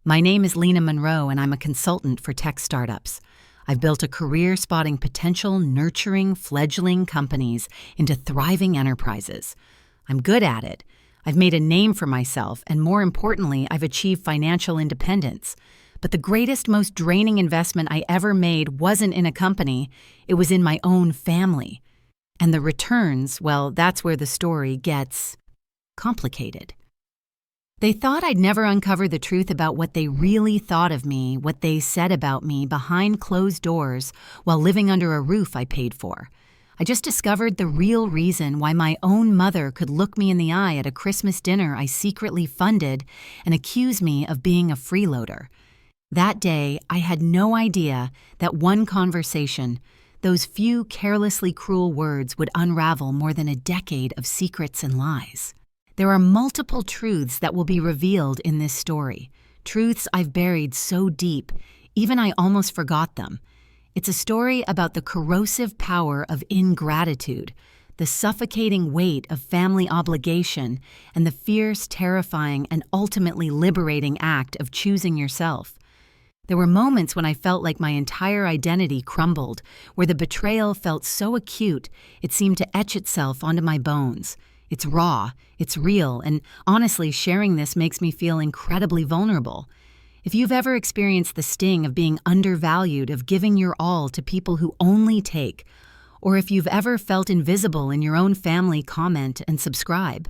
My name is Lena Monroe, and I'm a consultant for tech startups. I've built a career spotting potential, nurturing fledgling companies into thriving enterprises. I'm good at it. I've made a name for myself, and more importantly, I've achieved financial independence. But the greatest, most draining investment I ever made wasn't in a company, it was in my own family. And the returns, well, that's where the story gets complicated. They thought I'd never uncover the truth about what they really thought of me, what they said about me behind closed doors while living under a roof I paid for. I just discovered the real reason why my own mother could look me in the eye at a Christmas dinner I secretly funded and accuse me of being a freeloader. That day, I had no idea that one conversation, those few carelessly cruel words, would unravel more than a decade of secrets and lies. There are multiple truths that will be revealed in this story, truths I've buried so deep, even I almost forgot them. It's a story about the corrosive power of ingratitude, the suffocating weight of family obligation, and the fierce, terrifying, and ultimately liberating act of choosing yourself. There were moments when I felt like my entire identity crumbled, where the betrayal felt so acute it seemed to etch itself onto my bones. It's raw, it's real, and honestly, sharing this makes me feel incredibly vulnerable. If you've ever experienced the sting of being undervalued, of giving your all to people who only take, or if you've ever felt invisible in your own family, comment and subscribe.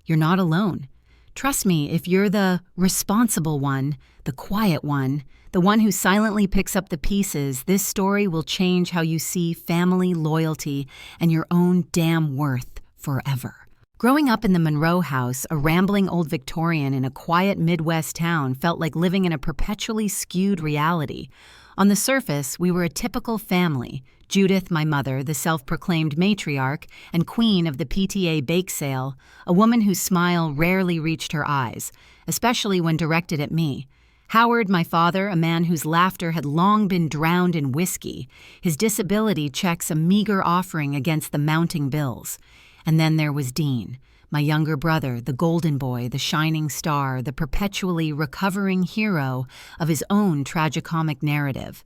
You're not alone. Trust me, if you're the responsible one, the quiet one, the one who silently picks up the pieces, this story will change how you see family, loyalty, and your own damn worth forever. Growing up in the Monroe house, a rambling old Victorian in a quiet Midwest town felt like living in a perpetually skewed reality. On the surface, we were a typical family. Judith, my mother, the self-proclaimed matriarch and queen of the PTA bake sale, a woman whose smile rarely reached her eyes, especially when directed at me. Howard, my father, a man whose laughter had long been drowned in whiskey, his disability checks a meager offering against the mounting bills. And then there was Dean, my younger brother, the golden boy, the shining star, the perpetually recovering hero of his own tragicomic narrative.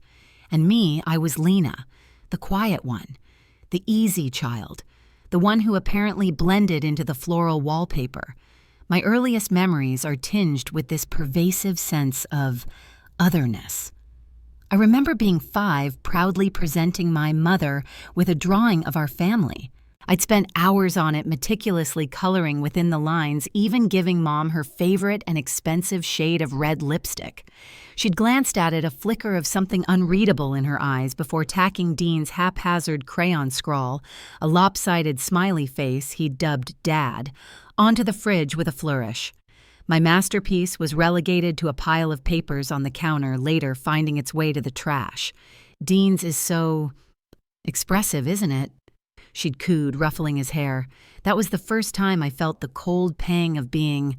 And me, I was Lena, the quiet one, the easy child, the one who apparently blended into the floral wallpaper. My earliest memories are tinged with this pervasive sense of otherness. I remember being 5, proudly presenting my mother with a drawing of our family. I'd spent hours on it, meticulously coloring within the lines, even giving Mom her favorite and expensive shade of red lipstick. She'd glanced at it, a flicker of something unreadable in her eyes, before tacking Dean's haphazard crayon scrawl, a lopsided smiley face he'd dubbed Dad, onto the fridge with a flourish. My masterpiece was relegated to a pile of papers on the counter, later finding its way to the trash. Dean's is so expressive, isn't it? She'd cooed, ruffling his hair. That was the first time I felt the cold pang of being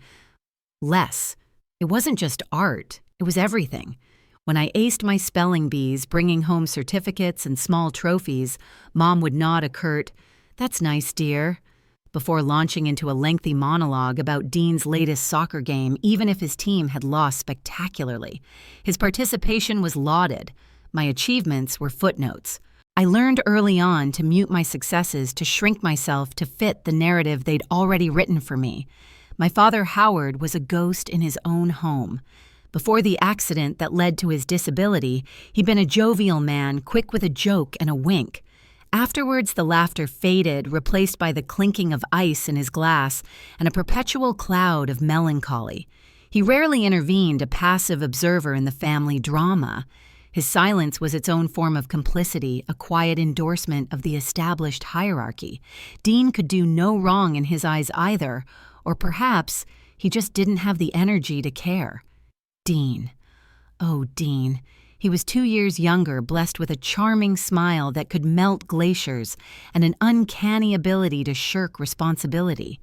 less. It wasn't just art, it was everything. When I aced my spelling bees, bringing home certificates and small trophies, Mom would nod a curt, "That's nice, dear," before launching into a lengthy monologue about Dean's latest soccer game, even if his team had lost spectacularly. His participation was lauded. My achievements were footnotes. I learned early on to mute my successes, to shrink myself to fit the narrative they'd already written for me. My father, Howard, was a ghost in his own home. Before the accident that led to his disability, he'd been a jovial man, quick with a joke and a wink. Afterwards, the laughter faded, replaced by the clinking of ice in his glass and a perpetual cloud of melancholy. He rarely intervened, a passive observer in the family drama. His silence was its own form of complicity, a quiet endorsement of the established hierarchy. Dean could do no wrong in his eyes either, or perhaps he just didn't have the energy to care. Dean. Oh, Dean. He was 2 years younger, blessed with a charming smile that could melt glaciers and an uncanny ability to shirk responsibility.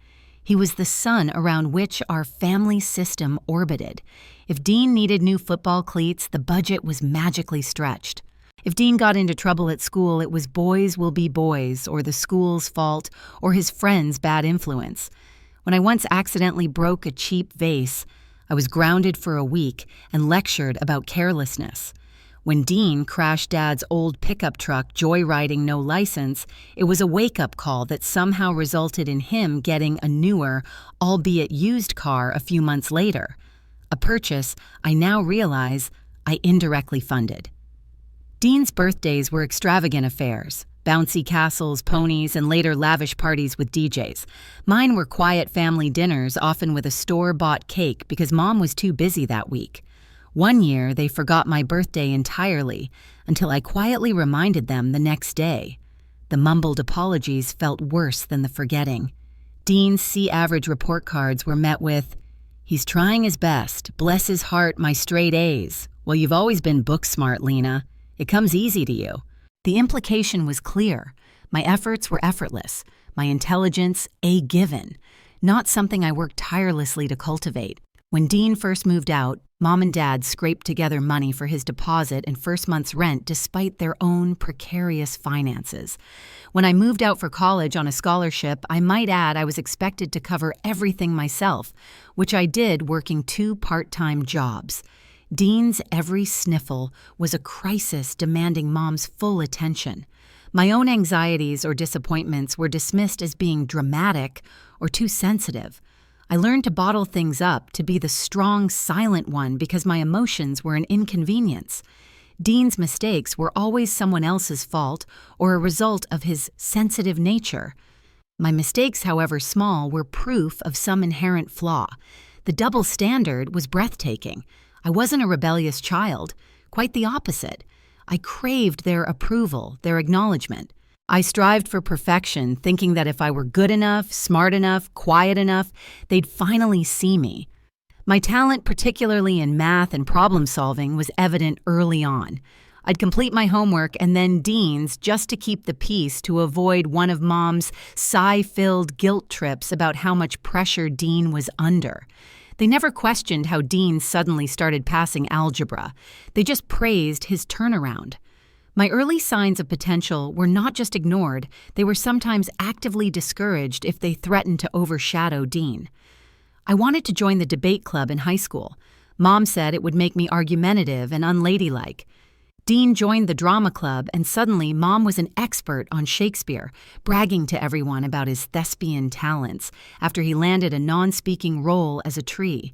He was the sun around which our family system orbited. If Dean needed new football cleats, the budget was magically stretched. If Dean got into trouble at school, it was boys will be boys, or the school's fault, or his friend's bad influence. When I once accidentally broke a cheap vase, I was grounded for a week and lectured about carelessness. When Dean crashed Dad's old pickup truck joyriding no license, it was a wake-up call that somehow resulted in him getting a newer, albeit used car a few months later. A purchase I now realize I indirectly funded. Dean's birthdays were extravagant affairs. Bouncy castles, ponies, and later lavish parties with DJs. Mine were quiet family dinners, often with a store-bought cake because Mom was too busy that week. One year, they forgot my birthday entirely until I quietly reminded them the next day. The mumbled apologies felt worse than the forgetting. Dean's C-average report cards were met with, "He's trying his best. Bless his heart, my straight A's. Well, you've always been book smart, Lena. It comes easy to you." The implication was clear. My efforts were effortless, my intelligence a given, not something I worked tirelessly to cultivate. When Dean first moved out, Mom and Dad scraped together money for his deposit and first month's rent despite their own precarious finances. When I moved out for college on a scholarship, I might add I was expected to cover everything myself, which I did working 2 part-time jobs. Dean's every sniffle was a crisis demanding Mom's full attention. My own anxieties or disappointments were dismissed as being dramatic or too sensitive. I learned to bottle things up, to be the strong, silent one because my emotions were an inconvenience. Dean's mistakes were always someone else's fault or a result of his sensitive nature. My mistakes, however small, were proof of some inherent flaw. The double standard was breathtaking. I wasn't a rebellious child, quite the opposite. I craved their approval, their acknowledgement. I strived for perfection, thinking that if I were good enough, smart enough, quiet enough, they'd finally see me. My talent, particularly in math and problem solving, was evident early on. I'd complete my homework and then Dean's just to keep the peace to avoid one of Mom's sigh-filled guilt trips about how much pressure Dean was under. They never questioned how Dean suddenly started passing algebra. They just praised his turnaround. My early signs of potential were not just ignored, they were sometimes actively discouraged if they threatened to overshadow Dean. I wanted to join the debate club in high school. Mom said it would make me argumentative and unladylike. Dean joined the drama club, and suddenly Mom was an expert on Shakespeare, bragging to everyone about his thespian talents after he landed a non-speaking role as a tree.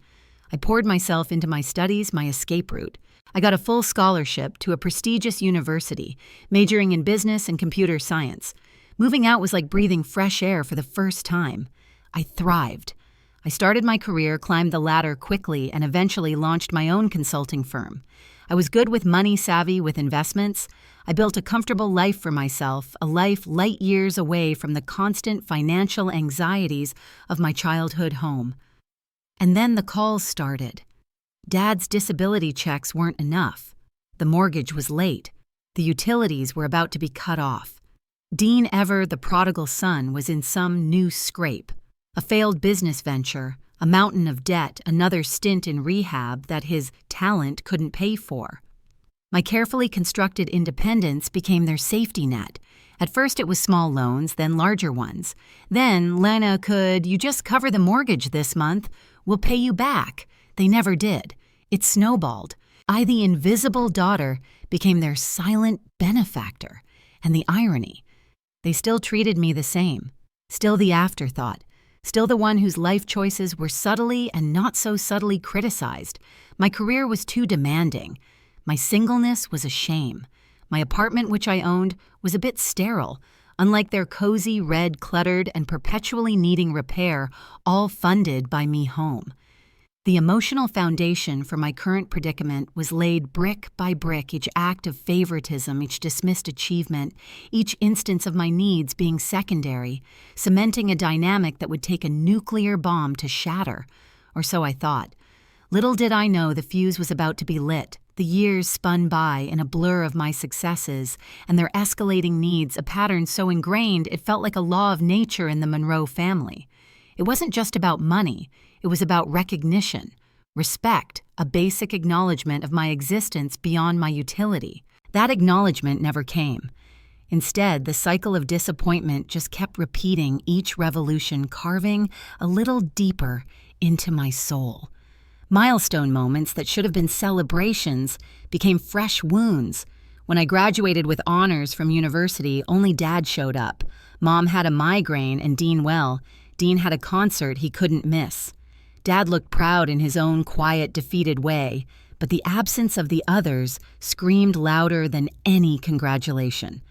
I poured myself into my studies, my escape route. I got a full scholarship to a prestigious university, majoring in business and computer science. Moving out was like breathing fresh air for the first time. I thrived. I started my career, climbed the ladder quickly, and eventually launched my own consulting firm. I was good with money savvy with investments. I built a comfortable life for myself, a life light years away from the constant financial anxieties of my childhood home. And then the calls started. Dad's disability checks weren't enough. The mortgage was late. The utilities were about to be cut off. Dean Ever, the prodigal son, was in some new scrape. A failed business venture, a mountain of debt, another stint in rehab that his talent couldn't pay for. My carefully constructed independence became their safety net. At first it was small loans, then larger ones. Then, Lena, could you just cover the mortgage this month? We'll pay you back. They never did. It snowballed. I, the invisible daughter, became their silent benefactor. And the irony, they still treated me the same. Still the afterthought. Still the one whose life choices were subtly and not so subtly criticized. My career was too demanding. My singleness was a shame. My apartment, which I owned, was a bit sterile, unlike their cozy, red, cluttered, and perpetually needing repair, all funded by me home. The emotional foundation for my current predicament was laid brick by brick, each act of favoritism, each dismissed achievement, each instance of my needs being secondary, cementing a dynamic that would take a nuclear bomb to shatter. Or so I thought. Little did I know the fuse was about to be lit. The years spun by in a blur of my successes and their escalating needs, a pattern so ingrained it felt like a law of nature in the Monroe family. It wasn't just about money. It was about recognition, respect, a basic acknowledgement of my existence beyond my utility. That acknowledgement never came. Instead, the cycle of disappointment just kept repeating, each revolution carving a little deeper into my soul. Milestone moments that should have been celebrations became fresh wounds. When I graduated with honors from university, only Dad showed up. Mom had a migraine and Dean well. Dean had a concert he couldn't miss. Dad looked proud in his own quiet, defeated way, but the absence of the others screamed louder than any congratulation.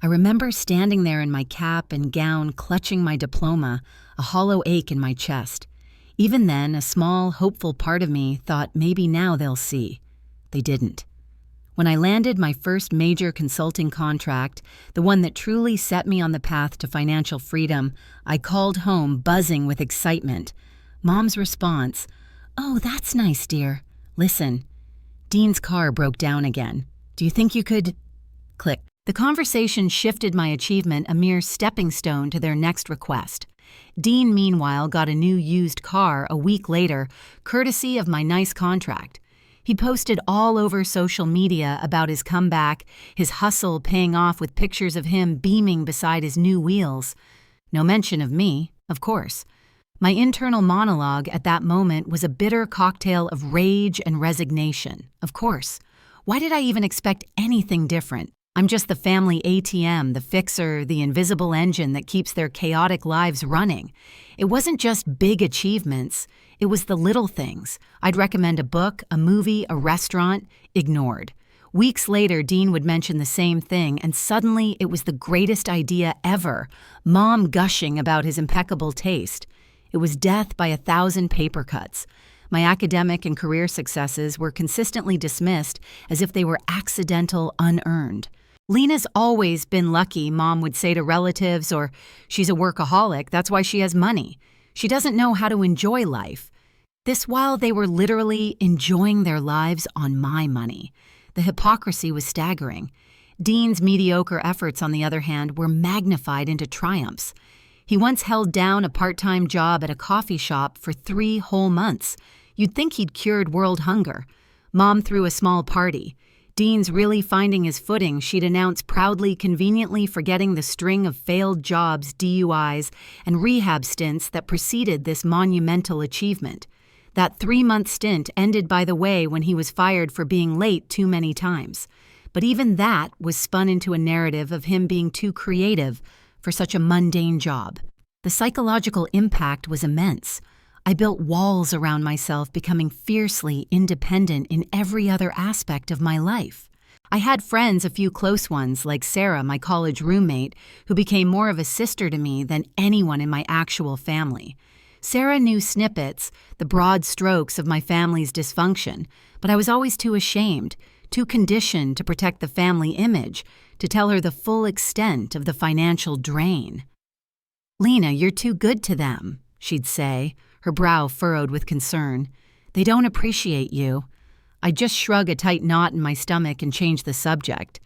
I remember standing there in my cap and gown, clutching my diploma, a hollow ache in my chest. Even then, a small, hopeful part of me thought maybe now they'll see. They didn't. When I landed my first major consulting contract, the one that truly set me on the path to financial freedom, I called home buzzing with excitement. Mom's response, "Oh, that's nice, dear. Listen, Dean's car broke down again. Do you think you could—" Click. The conversation shifted my achievement a mere stepping stone to their next request. Dean, meanwhile, got a new used car a week later, courtesy of my nice contract. He'd posted all over social media about his comeback, his hustle paying off with pictures of him beaming beside his new wheels. No mention of me, of course. My internal monologue at that moment was a bitter cocktail of rage and resignation. Of course. Why did I even expect anything different? I'm just the family ATM, the fixer, the invisible engine that keeps their chaotic lives running. It wasn't just big achievements. It was the little things. I'd recommend a book, a movie, a restaurant, ignored. Weeks later, Dean would mention the same thing, and suddenly it was the greatest idea ever. Mom gushing about his impeccable taste. It was death by 1,000 paper cuts. My academic and career successes were consistently dismissed as if they were accidental, unearned. Lena's always been lucky, Mom would say to relatives, or she's a workaholic, that's why she has money. She doesn't know how to enjoy life. This while they were literally enjoying their lives on my money. The hypocrisy was staggering. Dean's mediocre efforts, on the other hand, were magnified into triumphs. He once held down a part-time job at a coffee shop for 3 whole months. You'd think he'd cured world hunger. Mom threw a small party. Dean's really finding his footing, she'd announce proudly, conveniently forgetting the string of failed jobs, DUIs, and rehab stints that preceded this monumental achievement. That 3-month stint ended, by the way, when he was fired for being late too many times. But even that was spun into a narrative of him being too creative for such a mundane job. The psychological impact was immense. I built walls around myself, becoming fiercely independent in every other aspect of my life. I had friends, a few close ones, like Sarah, my college roommate, who became more of a sister to me than anyone in my actual family. Sarah knew snippets, the broad strokes of my family's dysfunction, but I was always too ashamed, too conditioned to protect the family image, to tell her the full extent of the financial drain. "Lena, you're too good to them," she'd say, her brow furrowed with concern. "They don't appreciate you." I'd just shrug a tight knot in my stomach and change the subject.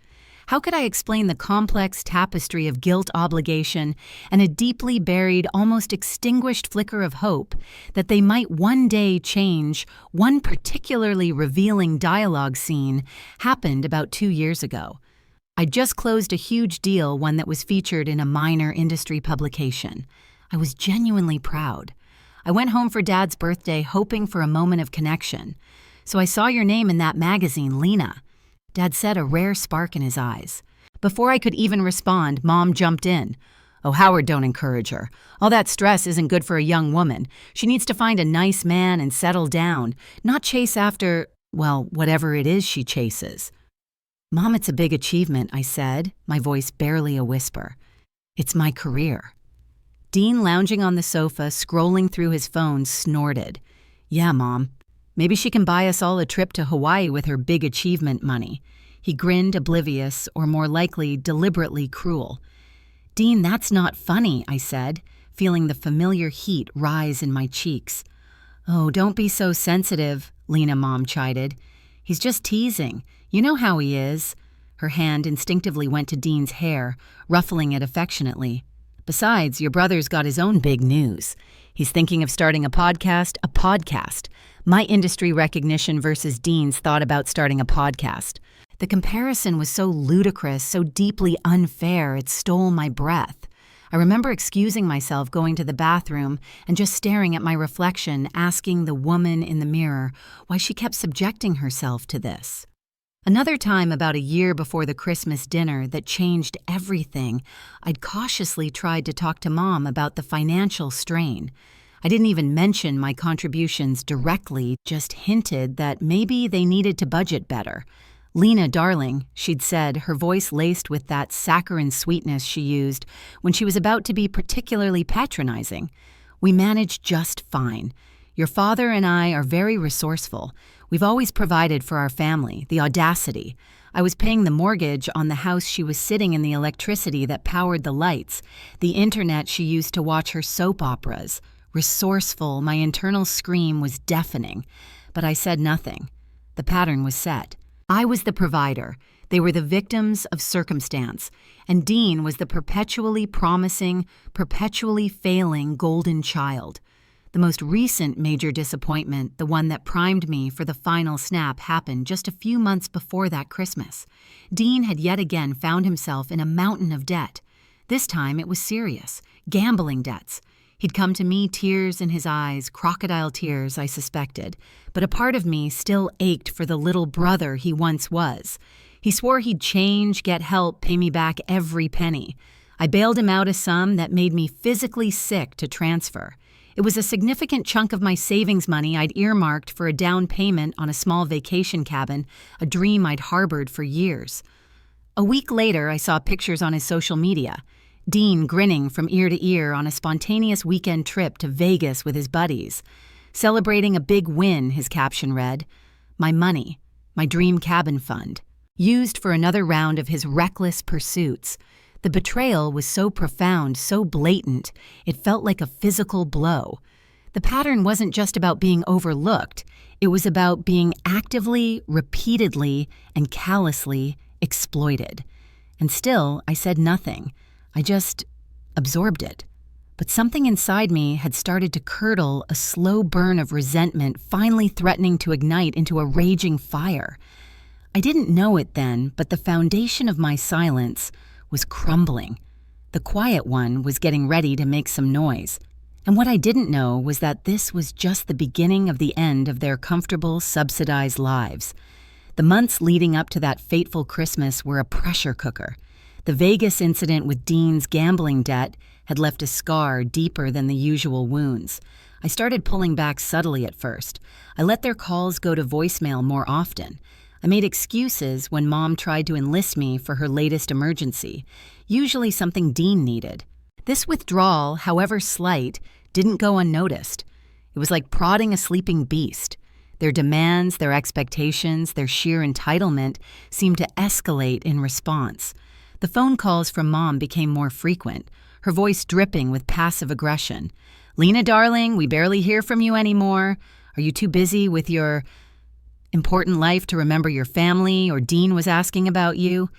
How could I explain the complex tapestry of guilt, obligation, and a deeply buried, almost extinguished flicker of hope that they might one day change? One particularly revealing dialogue scene happened about 2 years ago. I'd just closed a huge deal, one that was featured in a minor industry publication. I was genuinely proud. I went home for Dad's birthday hoping for a moment of connection. "So I saw your name in that magazine, Lena." Dad said, a rare spark in his eyes. Before I could even respond, Mom jumped in. "Oh, Howard, don't encourage her. All that stress isn't good for a young woman. She needs to find a nice man and settle down, not chase after, well, whatever it is she chases." "Mom, it's a big achievement," I said, my voice barely a whisper. "It's my career." Dean, lounging on the sofa, scrolling through his phone, snorted. "Yeah, Mom. Maybe she can buy us all a trip to Hawaii with her big achievement money." He grinned, oblivious, or more likely, deliberately cruel. "Dean, that's not funny," I said, feeling the familiar heat rise in my cheeks. "Oh, don't be so sensitive," Lena Mom chided. "He's just teasing. You know how he is." Her hand instinctively went to Dean's hair, ruffling it affectionately. "Besides, your brother's got his own big news. He's thinking of starting a podcast. My industry recognition versus Dean's thought about starting a podcast. The comparison was so ludicrous, so deeply unfair, it stole my breath. I remember excusing myself, going to the bathroom, and just staring at my reflection, asking the woman in the mirror why she kept subjecting herself to this. Another time, about a year before the Christmas dinner that changed everything, I'd cautiously tried to talk to Mom about the financial strain. I didn't even mention my contributions directly, just hinted that maybe they needed to budget better. "Lena, darling," she'd said, her voice laced with that saccharine sweetness she used when she was about to be particularly patronizing. "We manage just fine. Your father and I are very resourceful. We've always provided for our family, the audacity. I was paying the mortgage on the house she was sitting in, the electricity that powered the lights, the internet she used to watch her soap operas. Resourceful, my internal scream was deafening. But I said nothing. The pattern was set. I was the provider. They were the victims of circumstance. And Dean was the perpetually promising, perpetually failing golden child. The most recent major disappointment, the one that primed me for the final snap, happened just a few months before that Christmas. Dean had yet again found himself in a mountain of debt. This time it was serious, gambling debts. He'd come to me, tears in his eyes, crocodile tears, I suspected, but a part of me still ached for the little brother he once was. He swore he'd change, get help, pay me back every penny. I bailed him out a sum that made me physically sick to transfer. It was a significant chunk of my savings money I'd earmarked for a down payment on a small vacation cabin, a dream I'd harbored for years. A week later, I saw pictures on his social media. Dean grinning from ear to ear on a spontaneous weekend trip to Vegas with his buddies. Celebrating a big win, his caption read. My money, my dream cabin fund, used for another round of his reckless pursuits. The betrayal was so profound, so blatant, it felt like a physical blow. The pattern wasn't just about being overlooked. It was about being actively, repeatedly, and callously exploited. And still, I said nothing. I just absorbed it. But something inside me had started to curdle, a slow burn of resentment finally threatening to ignite into a raging fire. I didn't know it then, but the foundation of my silence was crumbling. The quiet one was getting ready to make some noise. And what I didn't know was that this was just the beginning of the end of their comfortable, subsidized lives. The months leading up to that fateful Christmas were a pressure cooker. The Vegas incident with Dean's gambling debt had left a scar deeper than the usual wounds. I started pulling back subtly at first. I let their calls go to voicemail more often. I made excuses when Mom tried to enlist me for her latest emergency, usually something Dean needed. This withdrawal, however slight, didn't go unnoticed. It was like prodding a sleeping beast. Their demands, their expectations, their sheer entitlement seemed to escalate in response. The phone calls from Mom became more frequent, her voice dripping with passive aggression. "Lena, darling, we barely hear from you anymore. Are you too busy with your important life to remember your family, or Dean was asking about you?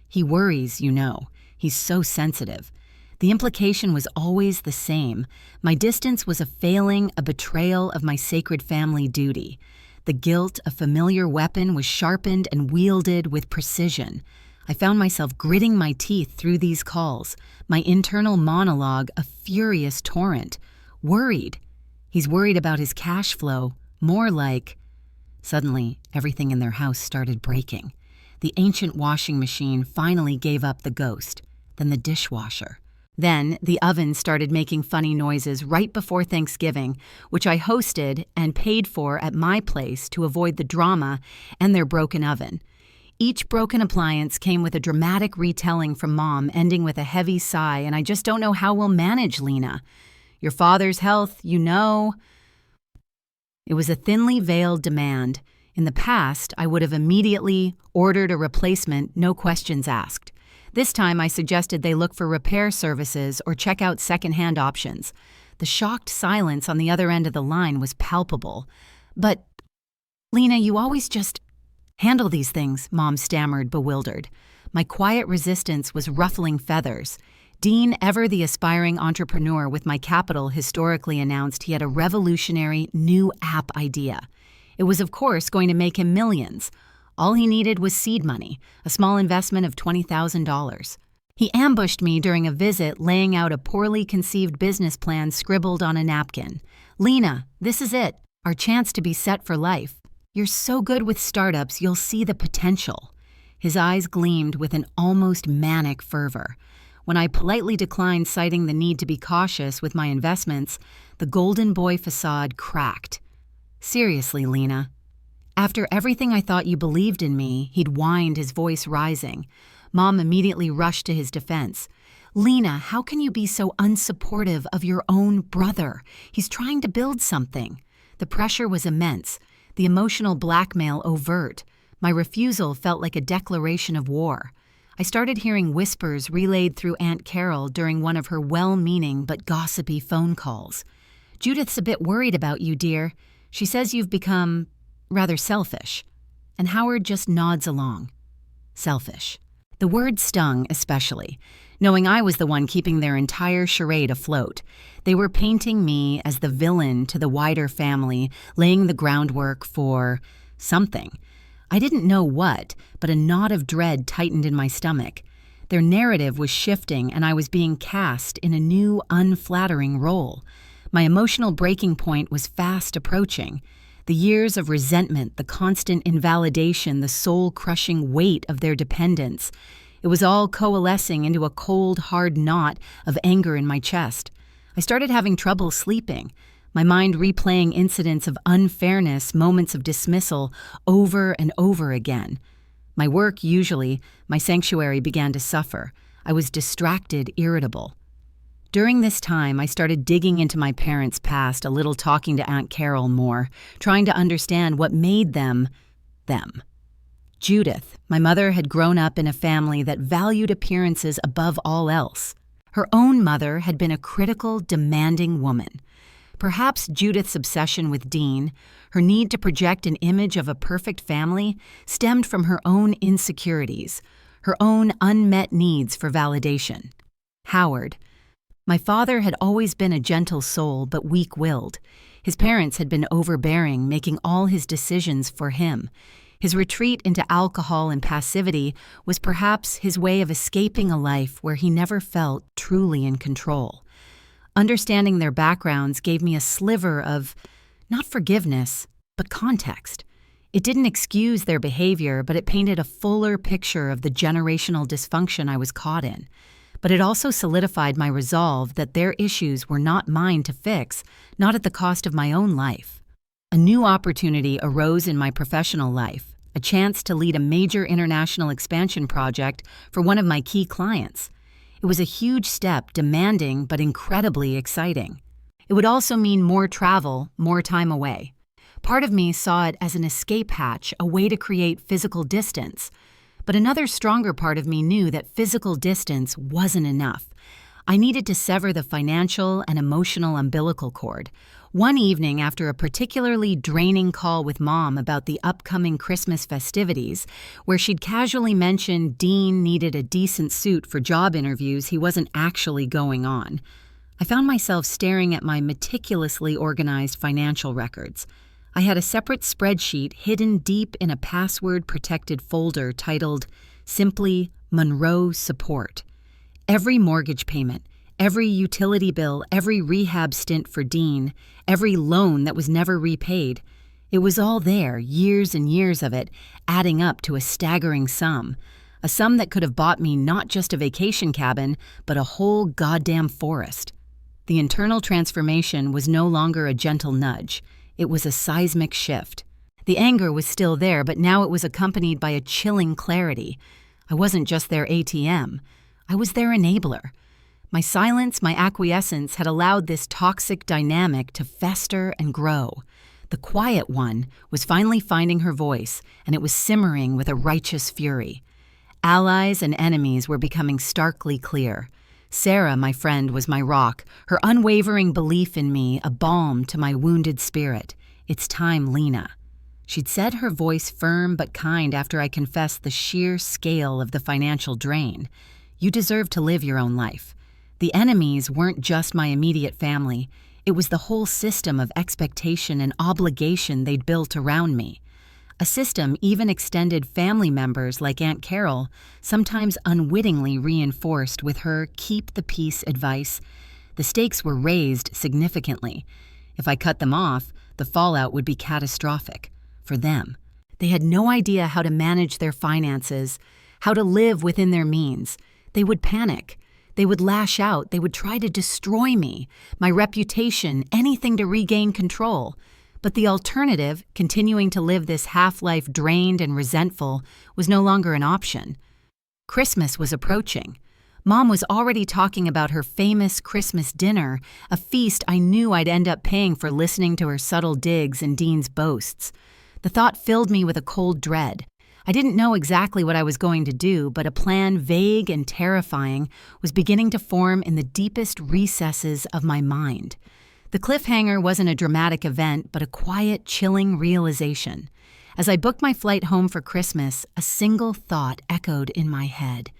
He worries, you know. He's so sensitive." The implication was always the same. My distance was a failing, a betrayal of my sacred family duty. The guilt, a familiar weapon, was sharpened and wielded with precision. I found myself gritting my teeth through these calls, my internal monologue a furious torrent. Worried. He's worried about his cash flow, more like... Suddenly, everything in their house started breaking. The ancient washing machine finally gave up the ghost, then the dishwasher. Then, the oven started making funny noises right before Thanksgiving, which I hosted and paid for at my place to avoid the drama and their broken oven. Each broken appliance came with a dramatic retelling from Mom, ending with a heavy sigh, and I just don't know how we'll manage, Lena. Your father's health, you know. It was a thinly veiled demand. In the past, I would have immediately ordered a replacement, no questions asked. This time, I suggested they look for repair services or check out second-hand options. The shocked silence on the other end of the line was palpable. But, Lena, you always just handle these things, Mom stammered, bewildered. My quiet resistance was ruffling feathers. Dean, ever the aspiring entrepreneur with my capital, historically announced he had a revolutionary new app idea. It was, of course, going to make him millions. All he needed was seed money, a small investment of $20,000. He ambushed me during a visit, laying out a poorly conceived business plan scribbled on a napkin. "Lena, this is it, our chance to be set for life. You're so good with startups, you'll see the potential." His eyes gleamed with an almost manic fervor. When I politely declined, citing the need to be cautious with my investments, the golden boy facade cracked. "Seriously, Lena, after everything I thought you believed in me," he'd whined, his voice rising. Mom immediately rushed to his defense. "Lena, how can you be so unsupportive of your own brother? He's trying to build something." The pressure was immense, the emotional blackmail overt. My refusal felt like a declaration of war. I started hearing whispers relayed through Aunt Carol during one of her well-meaning but gossipy phone calls. "Judith's a bit worried about you, dear. She says you've become rather selfish." And Howard just nods along. Selfish. The word stung especially, knowing I was the one keeping their entire charade afloat. They were painting me as the villain to the wider family, laying the groundwork for something. I didn't know what, but a knot of dread tightened in my stomach. Their narrative was shifting, and I was being cast in a new, unflattering role. My emotional breaking point was fast approaching. The years of resentment, the constant invalidation, the soul-crushing weight of their dependence. It was all coalescing into a cold, hard knot of anger in my chest. I started having trouble sleeping, my mind replaying incidents of unfairness, moments of dismissal, over and over again. My work, usually, my sanctuary, began to suffer. I was distracted, irritable. During this time, I started digging into my parents' past, a little talking to Aunt Carol more, trying to understand what made them, them. Judith, my mother, had grown up in a family that valued appearances above all else. Her own mother had been a critical, demanding woman. Perhaps Judith's obsession with Dean, her need to project an image of a perfect family, stemmed from her own insecurities, her own unmet needs for validation. Howard. My father had always been a gentle soul but weak-willed. His parents had been overbearing, making all his decisions for him. His retreat into alcohol and passivity was perhaps his way of escaping a life where he never felt truly in control. Understanding their backgrounds gave me a sliver of, not forgiveness, but context. It didn't excuse their behavior, but it painted a fuller picture of the generational dysfunction I was caught in. But it also solidified my resolve that their issues were not mine to fix, not at the cost of my own life. A new opportunity arose in my professional life, a chance to lead a major international expansion project for one of my key clients. It was a huge step, demanding but incredibly exciting. It would also mean more travel, more time away. Part of me saw it as an escape hatch, a way to create physical distance. But another stronger part of me knew that physical distance wasn't enough. I needed to sever the financial and emotional umbilical cord. One evening, after a particularly draining call with Mom about the upcoming Christmas festivities, where she'd casually mentioned Dean needed a decent suit for job interviews he wasn't actually going on, I found myself staring at my meticulously organized financial records. I had a separate spreadsheet hidden deep in a password-protected folder titled simply Monroe Support. Every mortgage payment, every utility bill, every rehab stint for Dean, every loan that was never repaid. It was all there, years and years of it, adding up to a staggering sum. A sum that could have bought me not just a vacation cabin, but a whole goddamn forest. The internal transformation was no longer a gentle nudge. It was a seismic shift. The anger was still there, but now it was accompanied by a chilling clarity. I wasn't just their ATM. I was their enabler. My silence, my acquiescence had allowed this toxic dynamic to fester and grow. The quiet one was finally finding her voice, and it was simmering with a righteous fury. Allies and enemies were becoming starkly clear. Sarah, my friend, was my rock, her unwavering belief in me a balm to my wounded spirit. "It's time, Lena." She'd said, her voice firm but kind after I confessed the sheer scale of the financial drain. "You deserve to live your own life." The enemies weren't just my immediate family. It was the whole system of expectation and obligation they'd built around me. A system even extended family members like Aunt Carol, sometimes unwittingly reinforced with her keep the peace advice. The stakes were raised significantly. If I cut them off, the fallout would be catastrophic for them. They had no idea how to manage their finances, how to live within their means. They would panic. They would lash out. They would try to destroy me, my reputation, anything to regain control. But the alternative, continuing to live this half-life drained and resentful, was no longer an option. Christmas was approaching. Mom was already talking about her famous Christmas dinner, a feast I knew I'd end up paying for listening to her subtle digs and Dean's boasts. The thought filled me with a cold dread. I didn't know exactly what I was going to do, but a plan vague and terrifying was beginning to form in the deepest recesses of my mind. The cliffhanger wasn't a dramatic event, but a quiet, chilling realization. As I booked my flight home for Christmas, a single thought echoed in my head.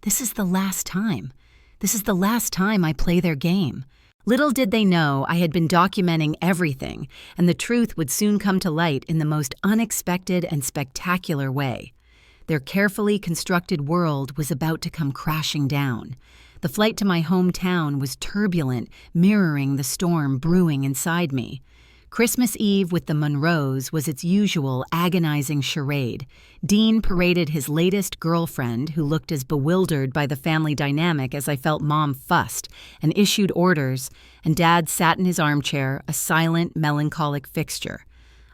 This is the last time. This is the last time I play their game. Little did they know I had been documenting everything, and the truth would soon come to light in the most unexpected and spectacular way. Their carefully constructed world was about to come crashing down. The flight to my hometown was turbulent, mirroring the storm brewing inside me. Christmas Eve with the Monroes was its usual agonizing charade. Dean paraded his latest girlfriend, who looked as bewildered by the family dynamic as I felt Mom fussed, and issued orders, and Dad sat in his armchair, a silent, melancholic fixture.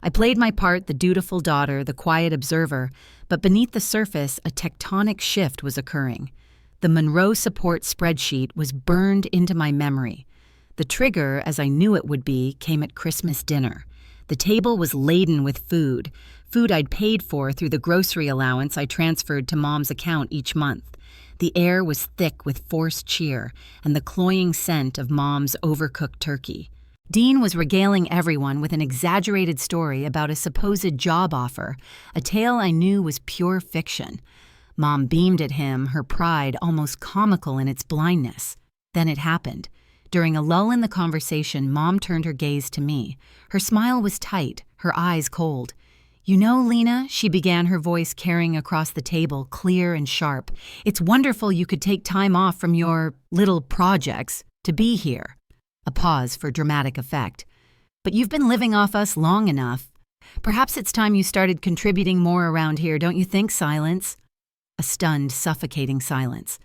I played my part, the dutiful daughter, the quiet observer, but beneath the surface, a tectonic shift was occurring. The Monroe support spreadsheet was burned into my memory. The trigger, as I knew it would be, came at Christmas dinner. The table was laden with food I'd paid for through the grocery allowance I transferred to Mom's account each month. The air was thick with forced cheer and the cloying scent of Mom's overcooked turkey. Dean was regaling everyone with an exaggerated story about a supposed job offer, a tale I knew was pure fiction. Mom beamed at him, her pride almost comical in its blindness. Then it happened. During a lull in the conversation, Mom turned her gaze to me. Her smile was tight, her eyes cold. "You know, Lena," she began, her voice carrying across the table, clear and sharp, "it's wonderful you could take time off from your little projects to be here." A pause for dramatic effect. "But you've been living off us long enough. Perhaps it's time you started contributing more around here, don't you think?" Silence. A stunned, suffocating silence.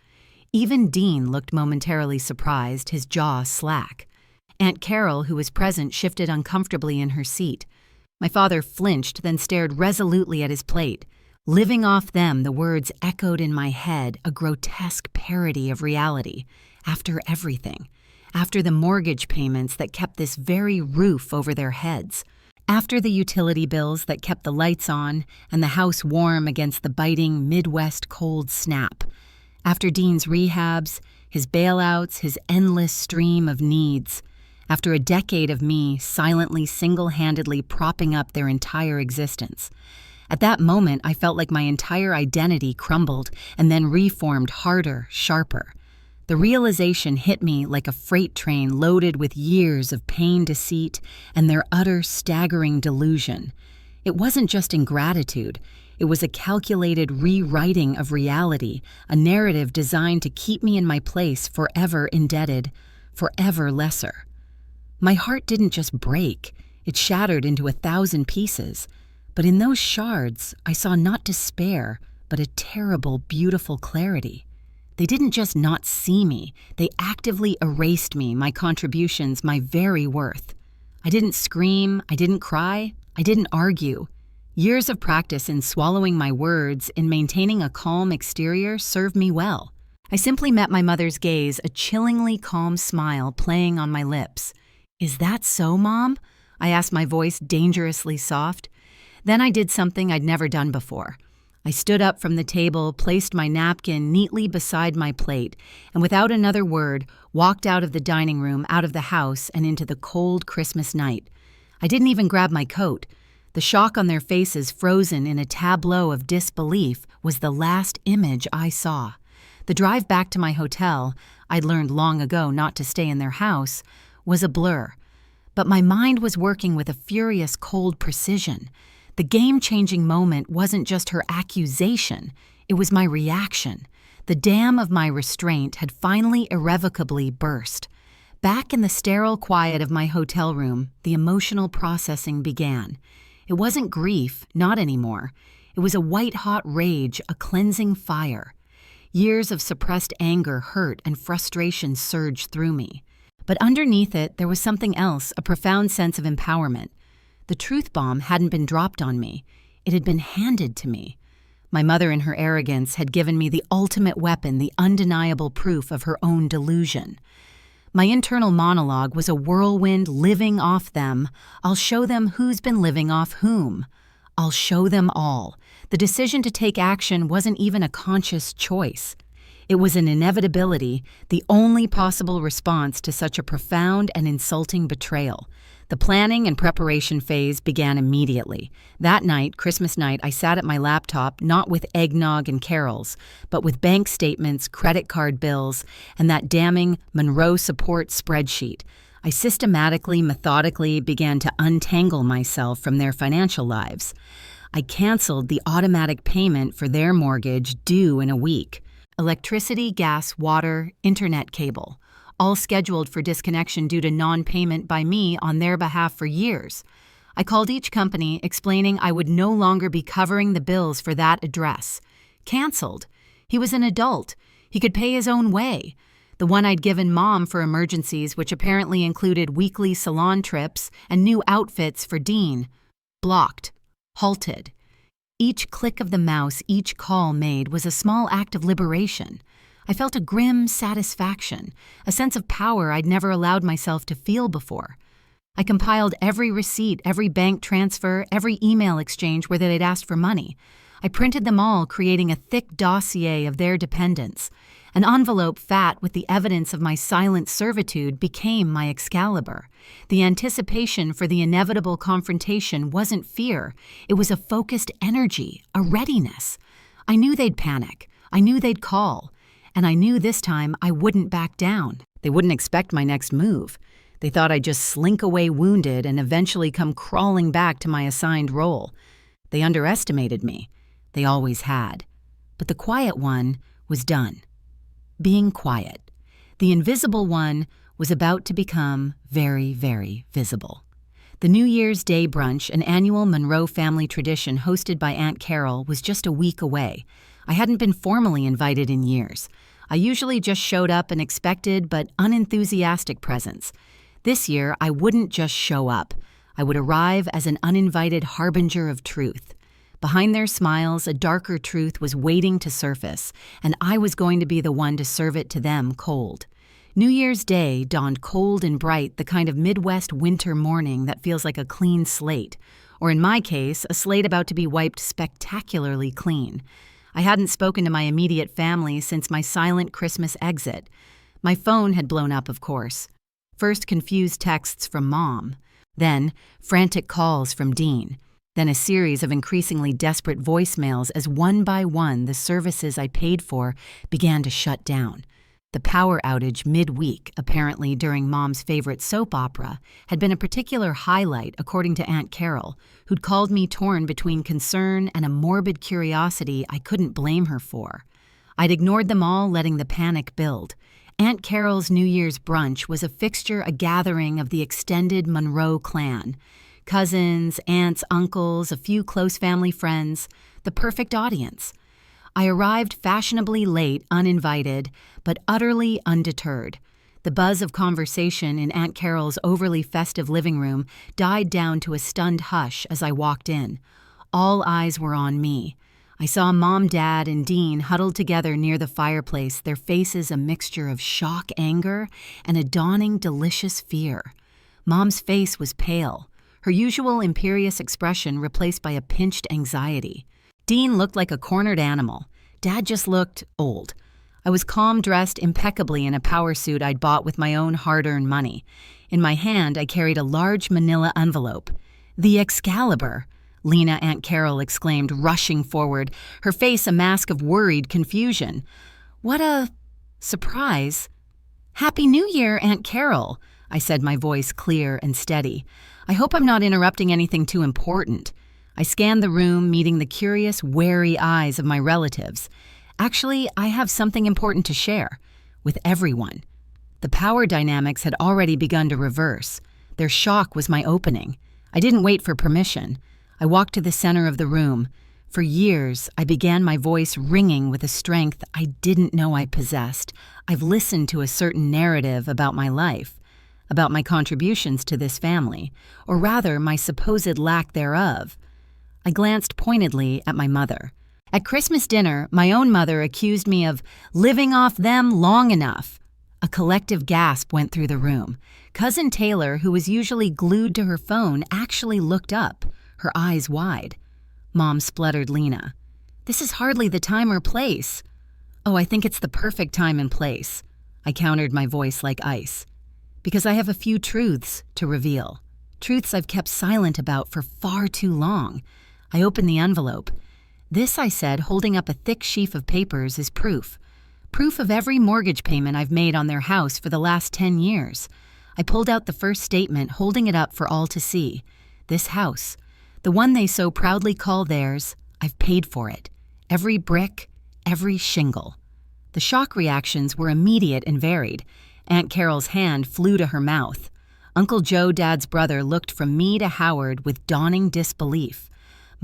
Even Dean looked momentarily surprised, his jaw slack. Aunt Carol, who was present, shifted uncomfortably in her seat. My father flinched, then stared resolutely at his plate. Living off them, the words echoed in my head, a grotesque parody of reality. After everything. After the mortgage payments that kept this very roof over their heads. After the utility bills that kept the lights on and the house warm against the biting Midwest cold snap. After Dean's rehabs, his bailouts, his endless stream of needs. After a decade of me silently, single-handedly propping up their entire existence. At that moment, I felt like my entire identity crumbled and then reformed harder, sharper. The realization hit me like a freight train loaded with years of pain, deceit, and their utter, staggering delusion. It wasn't just ingratitude. It was a calculated rewriting of reality, a narrative designed to keep me in my place, forever indebted, forever lesser. My heart didn't just break. It shattered into 1,000 pieces. But in those shards, I saw not despair, but a terrible, beautiful clarity. They didn't just not see me. They actively erased me, my contributions, my very worth. I didn't scream. I didn't cry. I didn't argue. Years of practice in swallowing my words, in maintaining a calm exterior, served me well. I simply met my mother's gaze, a chillingly calm smile playing on my lips. "Is that so, Mom?" I asked, my voice dangerously soft. Then I did something I'd never done before. I stood up from the table, placed my napkin neatly beside my plate, and without another word, walked out of the dining room, out of the house, and into the cold Christmas night. I didn't even grab my coat. The shock on their faces, frozen in a tableau of disbelief, was the last image I saw. The drive back to my hotel, I'd learned long ago not to stay in their house, was a blur. But my mind was working with a furious, cold precision. The game-changing moment wasn't just her accusation, it was my reaction. The dam of my restraint had finally irrevocably burst. Back in the sterile quiet of my hotel room, the emotional processing began. It wasn't grief, not anymore. It was a white-hot rage, a cleansing fire. Years of suppressed anger, hurt, and frustration surged through me. But underneath it, there was something else, a profound sense of empowerment. The truth bomb hadn't been dropped on me. It had been handed to me. My mother, in her arrogance, had given me the ultimate weapon, the undeniable proof of her own delusion. My internal monologue was a whirlwind living off them. I'll show them who's been living off whom. I'll show them all. The decision to take action wasn't even a conscious choice. It was an inevitability, the only possible response to such a profound and insulting betrayal. The planning and preparation phase began immediately. That night, Christmas night, I sat at my laptop, not with eggnog and carols, but with bank statements, credit card bills, and that damning Monroe support spreadsheet. I systematically, methodically began to untangle myself from their financial lives. I canceled the automatic payment for their mortgage due in a week. Electricity, gas, water, internet cable, all scheduled for disconnection due to non-payment by me on their behalf for years. I called each company explaining I would no longer be covering the bills for that address. Canceled. He was an adult. He could pay his own way. The one I'd given Mom for emergencies, which apparently included weekly salon trips and new outfits for Dean. Blocked. Halted. Each click of the mouse, each call made was a small act of liberation. I felt a grim satisfaction, a sense of power I'd never allowed myself to feel before. I compiled every receipt, every bank transfer, every email exchange where they'd asked for money. I printed them all, creating a thick dossier of their dependents. An envelope fat with the evidence of my silent servitude became my Excalibur. The anticipation for the inevitable confrontation wasn't fear. It was a focused energy, a readiness. I knew they'd panic. I knew they'd call. And I knew this time I wouldn't back down. They wouldn't expect my next move. They thought I'd just slink away wounded and eventually come crawling back to my assigned role. They underestimated me. They always had. But the quiet one was done. Being quiet. The invisible one was about to become very, very visible. The New Year's Day brunch, an annual Monroe family tradition hosted by Aunt Carol, was just a week away. I hadn't been formally invited in years. I usually just showed up an expected but unenthusiastic presence. This year, I wouldn't just show up. I would arrive as an uninvited harbinger of truth. Behind their smiles, a darker truth was waiting to surface, and I was going to be the one to serve it to them cold. New Year's Day dawned cold and bright, the kind of Midwest winter morning that feels like a clean slate, or in my case, a slate about to be wiped spectacularly clean. I hadn't spoken to my immediate family since my silent Christmas exit. My phone had blown up, of course. First confused texts from Mom, then frantic calls from Dean, then a series of increasingly desperate voicemails as one by one the services I paid for began to shut down. The power outage midweek, apparently during Mom's favorite soap opera, had been a particular highlight, according to Aunt Carol, who'd called me torn between concern and a morbid curiosity I couldn't blame her for. I'd ignored them all, letting the panic build. Aunt Carol's New Year's brunch was a fixture, a gathering of the extended Monroe clan. Cousins, aunts, uncles, a few close family friends, the perfect audience. I arrived fashionably late, uninvited, but utterly undeterred. The buzz of conversation in Aunt Carol's overly festive living room died down to a stunned hush as I walked in. All eyes were on me. I saw Mom, Dad, and Dean huddled together near the fireplace, their faces a mixture of shock, anger, and a dawning, delicious fear. Mom's face was pale, her usual imperious expression replaced by a pinched anxiety. Dean looked like a cornered animal. Dad just looked old. I was calm, dressed impeccably in a power suit I'd bought with my own hard-earned money. In my hand, I carried a large manila envelope. "The Excalibur!" Lena, Aunt Carol exclaimed, rushing forward, her face a mask of worried confusion. "What a surprise!" "Happy New Year, Aunt Carol," I said, my voice clear and steady. "I hope I'm not interrupting anything too important." I I scanned the room, meeting the curious, wary eyes of my relatives. Actually, I have something important to share with everyone. The power dynamics had already begun to reverse. Their shock was my opening. I didn't wait for permission. I walked to the center of the room. For years, I began my voice ringing with a strength I didn't know I possessed. I've listened to a certain narrative about my life, about my contributions to this family, or rather, my supposed lack thereof. I glanced pointedly at my mother. At Christmas dinner, my own mother accused me of living off them long enough. A collective gasp went through the room. Cousin Taylor, who was usually glued to her phone, actually looked up, her eyes wide. Mom spluttered Lena. "This is hardly the time or place." "Oh, I think it's the perfect time and place." I countered, my voice like ice. "Because I have a few truths to reveal. Truths I've kept silent about for far too long." I opened the envelope. "This," I said, holding up a thick sheaf of papers, "is proof. Proof of every mortgage payment I've made on their house for the last 10 years. I pulled out the first statement, holding it up for all to see. This house, the one they so proudly call theirs, I've paid for it. Every brick, every shingle." The shock reactions were immediate and varied. Aunt Carol's hand flew to her mouth. Uncle Joe, Dad's brother, looked from me to Howard with dawning disbelief.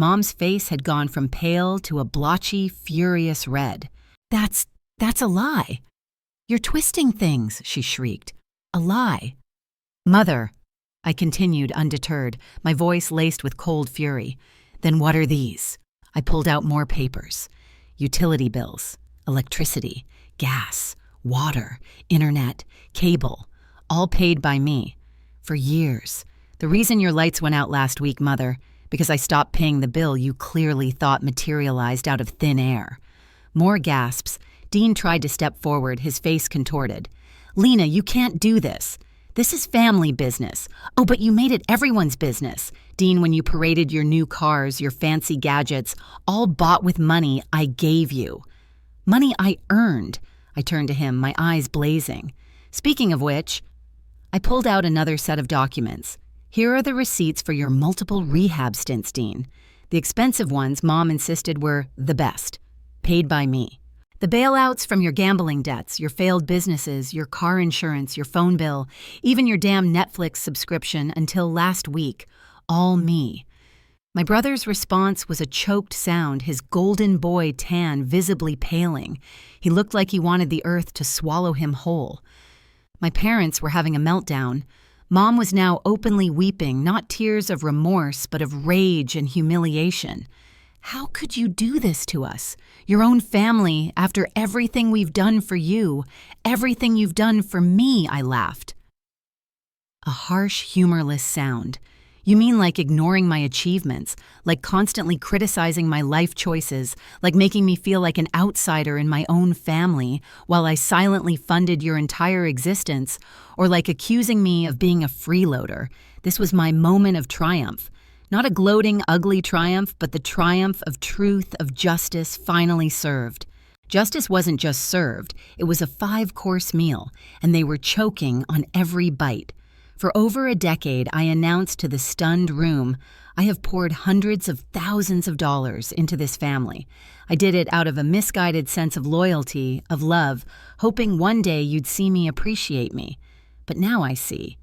Mom's face had gone from pale to a blotchy, furious red. That's a lie. "You're twisting things," she shrieked. "A lie." "Mother," I continued undeterred, my voice laced with cold fury. "Then what are these?" I pulled out more papers. Utility bills, electricity, gas, water, internet, cable, all paid by me. For years. The reason your lights went out last week, Mother, because I stopped paying the bill you clearly thought materialized out of thin air. More gasps. Dean tried to step forward, his face contorted. "Lena, you can't do this. This is family business." "Oh, but you made it everyone's business, Dean, when you paraded your new cars, your fancy gadgets, all bought with money I gave you." "Money I earned." I turned to him, my eyes blazing. "Speaking of which," I pulled out another set of documents. "Here are the receipts for your multiple rehab stints, Dean. The expensive ones, Mom insisted, were the best. Paid by me. The bailouts from your gambling debts, your failed businesses, your car insurance, your phone bill, even your damn Netflix subscription until last week, all me." My brother's response was a choked sound, his golden boy tan visibly paling. He looked like he wanted the earth to swallow him whole. My parents were having a meltdown. Mom was now openly weeping, not tears of remorse, but of rage and humiliation. "How could you do this to us? Your own family, after everything we've done for you, everything you've done for me," I laughed. A harsh, humorless sound. "You mean like ignoring my achievements, like constantly criticizing my life choices, like making me feel like an outsider in my own family while I silently funded your entire existence, or like accusing me of being a freeloader. This was my moment of triumph. Not a gloating, ugly triumph, but the triumph of truth, of justice finally served. Justice wasn't just served, it was a 5-course meal, and they were choking on every bite. For over a decade, I announced to the stunned room, I have poured hundreds of thousands of dollars into this family. I did it out of a misguided sense of loyalty, of love, hoping one day you'd see me appreciate me. But now I see.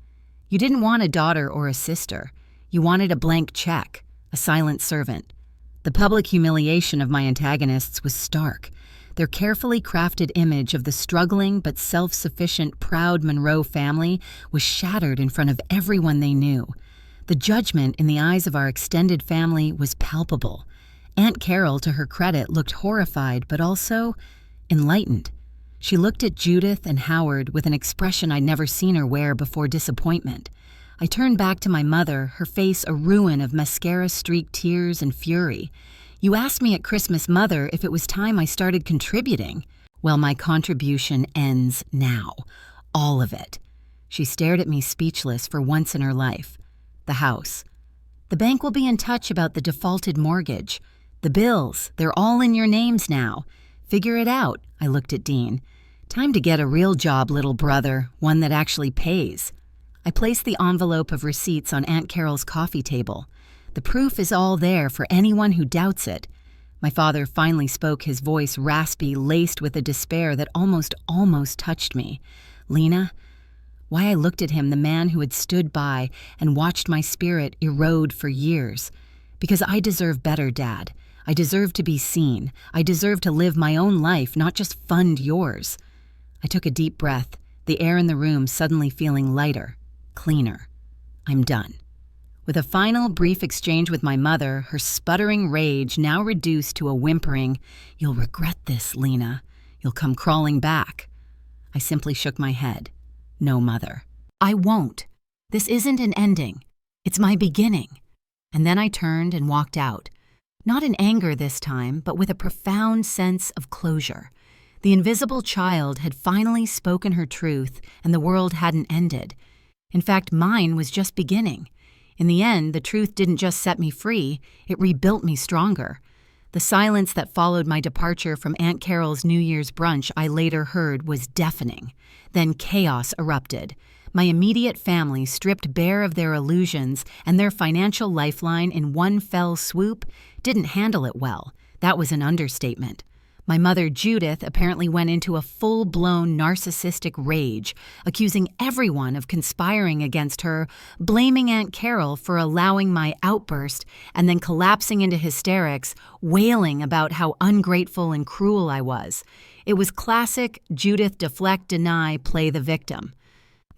You didn't want a daughter or a sister. You wanted a blank check, a silent servant. The public humiliation of my antagonists was stark. Their carefully crafted image of the struggling but self-sufficient, proud Monroe family was shattered in front of everyone they knew. The judgment in the eyes of our extended family was palpable. Aunt Carol, to her credit, looked horrified but also enlightened. She looked at Judith and Howard with an expression I'd never seen her wear before disappointment. I turned back to my mother, her face a ruin of mascara-streaked tears and fury. "You asked me at Christmas, Mother, if it was time I started contributing. Well, my contribution ends now. All of it." She stared at me speechless for once in her life. "The house. The bank will be in touch about the defaulted mortgage. The bills, they're all in your names now. Figure it out." I looked at Dean. "Time to get a real job, little brother, one that actually pays." I placed the envelope of receipts on Aunt Carol's coffee table. The proof is all there for anyone who doubts it. My father finally spoke, his voice raspy, laced with a despair that almost touched me. Lena? Why I looked at him, the man who had stood by and watched my spirit erode for years. Because I deserve better, Dad. I deserve to be seen. I deserve to live my own life, not just fund yours. I took a deep breath, the air in the room suddenly feeling lighter, cleaner. I'm done. With a final brief exchange with my mother, her sputtering rage now reduced to a whimpering, "You'll regret this, Lena. You'll come crawling back." I simply shook my head. "No, Mother. I won't. This isn't an ending. It's my beginning." And then I turned and walked out. Not in anger this time, but with a profound sense of closure. The invisible child had finally spoken her truth, and the world hadn't ended. In fact, mine was just beginning. In the end, the truth didn't just set me free, it rebuilt me stronger. The silence that followed my departure from Aunt Carol's New Year's brunch I later heard was deafening. Then chaos erupted. My immediate family, stripped bare of their illusions and their financial lifeline in one fell swoop, didn't handle it well. That was an understatement. My mother, Judith, apparently went into a full-blown narcissistic rage, accusing everyone of conspiring against her, blaming Aunt Carol for allowing my outburst, and then collapsing into hysterics, wailing about how ungrateful and cruel I was. It was classic Judith deflect, deny, play the victim.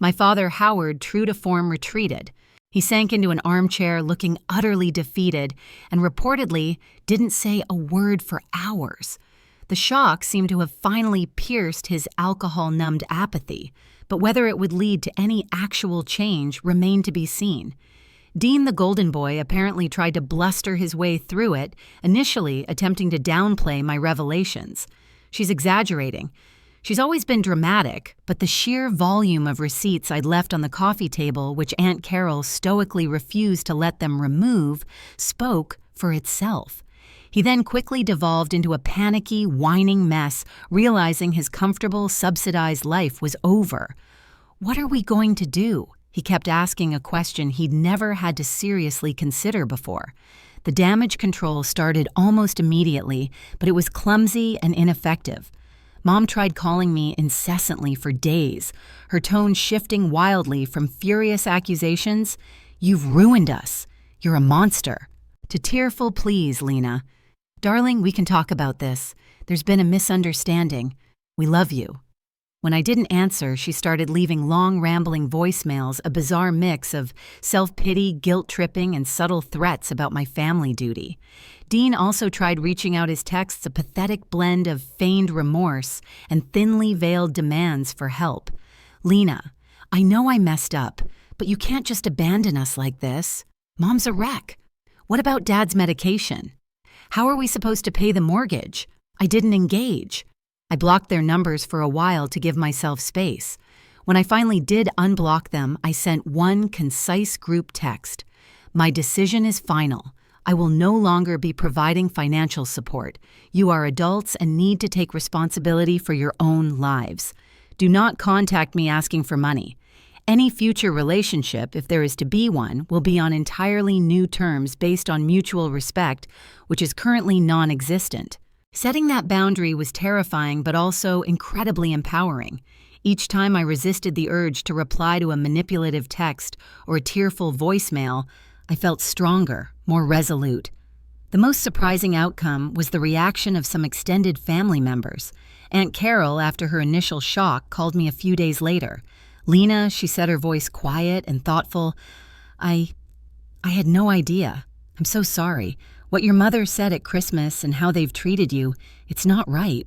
My father, Howard, true to form, retreated. He sank into an armchair looking utterly defeated and reportedly didn't say a word for hours. The shock seemed to have finally pierced his alcohol-numbed apathy, but whether it would lead to any actual change remained to be seen. Dean the Golden Boy apparently tried to bluster his way through it, initially attempting to downplay my revelations. She's exaggerating. She's always been dramatic, but the sheer volume of receipts I'd left on the coffee table, which Aunt Carol stoically refused to let them remove, spoke for itself. He then quickly devolved into a panicky, whining mess, realizing his comfortable, subsidized life was over. "What are we going to do?" He kept asking a question he'd never had to seriously consider before. The damage control started almost immediately, but it was clumsy and ineffective. Mom tried calling me incessantly for days, her tone shifting wildly from furious accusations, "You've ruined us. You're a monster," to tearful pleas, "Lena. Darling, we can talk about this. There's been a misunderstanding. We love you." When I didn't answer, she started leaving long, rambling voicemails, a bizarre mix of self-pity, guilt-tripping, and subtle threats about my family duty. Dean also tried reaching out his texts, a pathetic blend of feigned remorse and thinly veiled demands for help. "Lena, I know I messed up, but you can't just abandon us like this. Mom's a wreck. What about Dad's medication? How are we supposed to pay the mortgage? I didn't engage." I blocked their numbers for a while to give myself space. When I finally did unblock them, I sent one concise group text. "My decision is final. I will no longer be providing financial support. You are adults and need to take responsibility for your own lives. Do not contact me asking for money. Any future relationship, if there is to be one, will be on entirely new terms based on mutual respect, which is currently non-existent." Setting that boundary was terrifying but also incredibly empowering. Each time I resisted the urge to reply to a manipulative text or a tearful voicemail, I felt stronger, more resolute. The most surprising outcome was the reaction of some extended family members. Aunt Carol, after her initial shock, called me a few days later. "Lena," she said, her voice quiet and thoughtful, I had no idea. I'm so sorry. What your mother said at Christmas and how they've treated you, it's not right."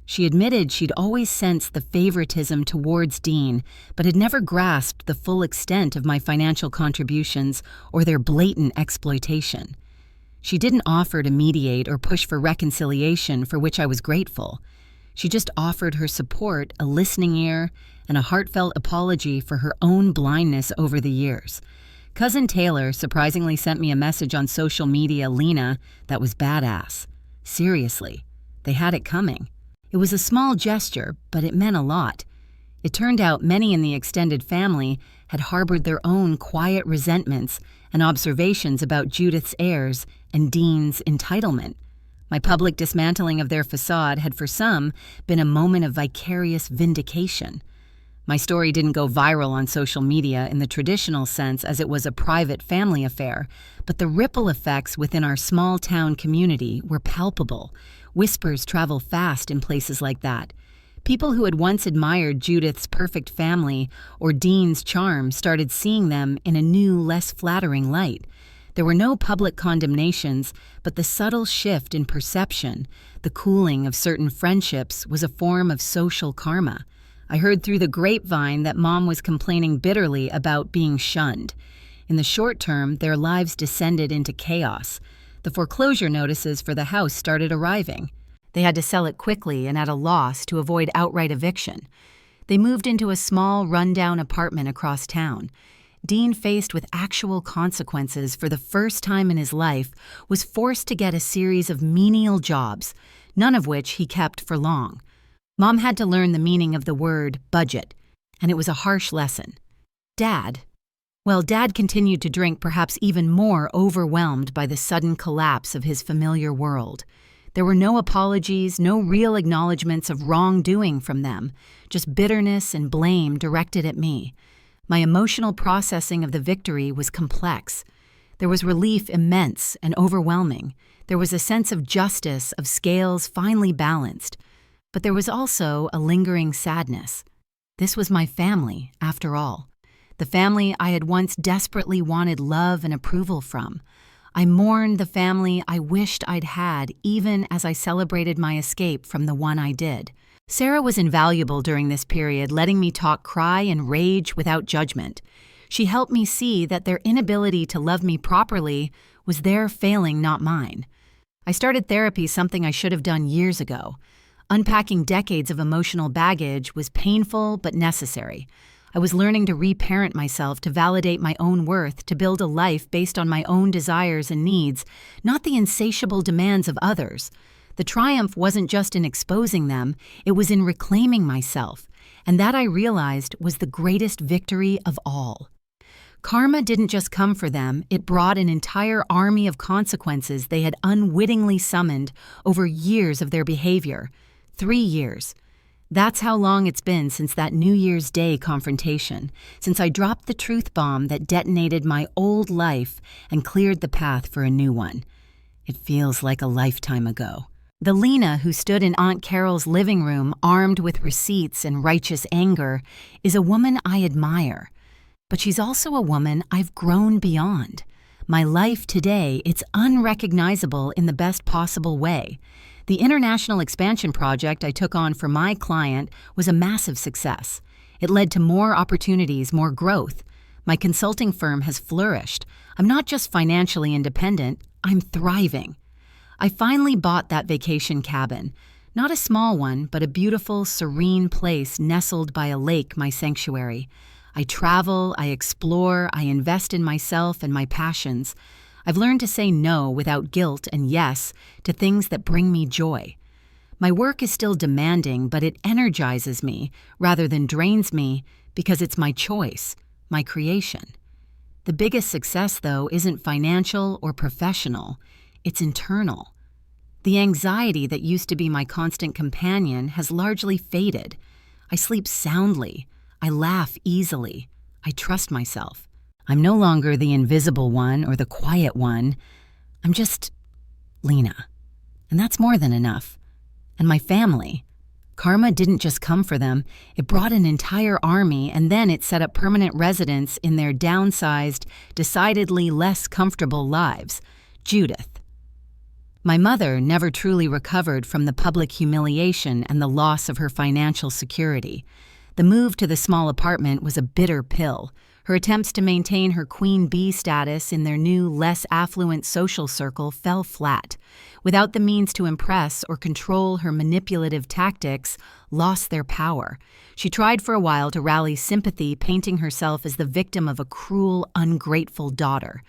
She admitted she'd always sensed the favoritism towards Dean, but had never grasped the full extent of my financial contributions or their blatant exploitation. She didn't offer to mediate or push for reconciliation, for which I was grateful. She just offered her support, a listening ear, and a heartfelt apology for her own blindness over the years. Cousin Taylor surprisingly sent me a message on social media, "Lena, that was badass." Seriously, they had it coming. It was a small gesture, but it meant a lot. It turned out many in the extended family had harbored their own quiet resentments and observations about Judith's heirs and Dean's entitlement. My public dismantling of their facade had for some been a moment of vicarious vindication. My story didn't go viral on social media in the traditional sense as it was a private family affair, but the ripple effects within our small-town community were palpable. Whispers travel fast in places like that. People who had once admired Judith's perfect family or Dean's charm started seeing them in a new, less flattering light. There were no public condemnations, but the subtle shift in perception, the cooling of certain friendships, was a form of social karma. I heard through the grapevine that Mom was complaining bitterly about being shunned. In the short term, their lives descended into chaos. The foreclosure notices for the house started arriving. They had to sell it quickly and at a loss to avoid outright eviction. They moved into a small, run-down apartment across town. Dean, faced with actual consequences for the first time in his life, was forced to get a series of menial jobs, none of which he kept for long. Mom had to learn the meaning of the word budget, and it was a harsh lesson. Dad continued to drink, perhaps even more overwhelmed by the sudden collapse of his familiar world. There were no apologies, no real acknowledgments of wrongdoing from them, just bitterness and blame directed at me. My emotional processing of the victory was complex. There was relief immense and overwhelming. There was a sense of justice, of scales finely balanced. But there was also a lingering sadness. This was my family, after all. The family I had once desperately wanted love and approval from. I mourned the family I wished I'd had, even as I celebrated my escape from the one I did. Sarah was invaluable during this period, letting me talk, cry, and rage without judgment. She helped me see that their inability to love me properly was their failing, not mine. I started therapy, something I should have done years ago. Unpacking decades of emotional baggage was painful but necessary. I was learning to reparent myself, to validate my own worth, to build a life based on my own desires and needs, not the insatiable demands of others. The triumph wasn't just in exposing them, it was in reclaiming myself, and that I realized was the greatest victory of all. Karma didn't just come for them, it brought an entire army of consequences they had unwittingly summoned over years of their behavior. 3 years. That's how long it's been since that New Year's Day confrontation, since I dropped the truth bomb that detonated my old life and cleared the path for a new one. It feels like a lifetime ago. The Lena who stood in Aunt Carol's living room armed with receipts and righteous anger is a woman I admire. But she's also a woman I've grown beyond. My life today, it's unrecognizable in the best possible way. The international expansion project I took on for my client was a massive success. It led to more opportunities, more growth. My consulting firm has flourished. I'm not just financially independent, I'm thriving. I finally bought that vacation cabin. Not a small one, but a beautiful, serene place nestled by a lake, my sanctuary. I travel, I explore, I invest in myself and my passions. I've learned to say no without guilt and yes to things that bring me joy. My work is still demanding, but it energizes me rather than drains me because it's my choice, my creation. The biggest success, though, isn't financial or professional. It's internal. The anxiety that used to be my constant companion has largely faded. I sleep soundly. I laugh easily. I trust myself. I'm no longer the invisible one or the quiet one. I'm just Lena. And that's more than enough. And my family. Karma didn't just come for them. It brought an entire army, and then it set up permanent residence in their downsized, decidedly less comfortable lives. Judith. My mother never truly recovered from the public humiliation and the loss of her financial security. The move to the small apartment was a bitter pill. Her attempts to maintain her queen bee status in their new, less affluent social circle fell flat. Without the means to impress or control, her manipulative tactics lost their power. She tried for a while to rally sympathy, painting herself as the victim of a cruel, ungrateful daughter.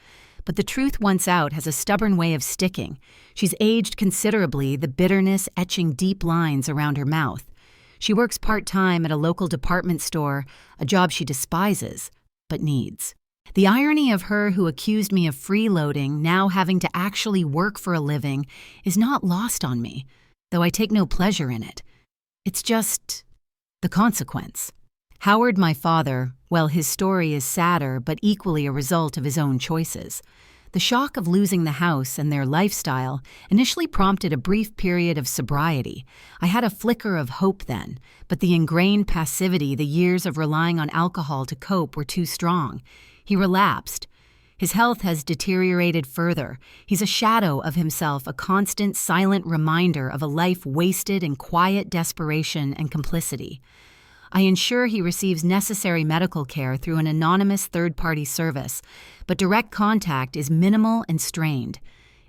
But the truth, once out, has a stubborn way of sticking. She's aged considerably, the bitterness etching deep lines around her mouth. She works part-time at a local department store, a job she despises, but needs. The irony of her who accused me of freeloading now having to actually work for a living is not lost on me, though I take no pleasure in it. It's just the consequence. Howard, my father, well, his story is sadder but equally a result of his own choices. The shock of losing the house and their lifestyle initially prompted a brief period of sobriety. I had a flicker of hope then, but the ingrained passivity, the years of relying on alcohol to cope were too strong. He relapsed. His health has deteriorated further. He's a shadow of himself, a constant, silent reminder of a life wasted in quiet desperation and complicity. I ensure he receives necessary medical care through an anonymous third-party service, but direct contact is minimal and strained.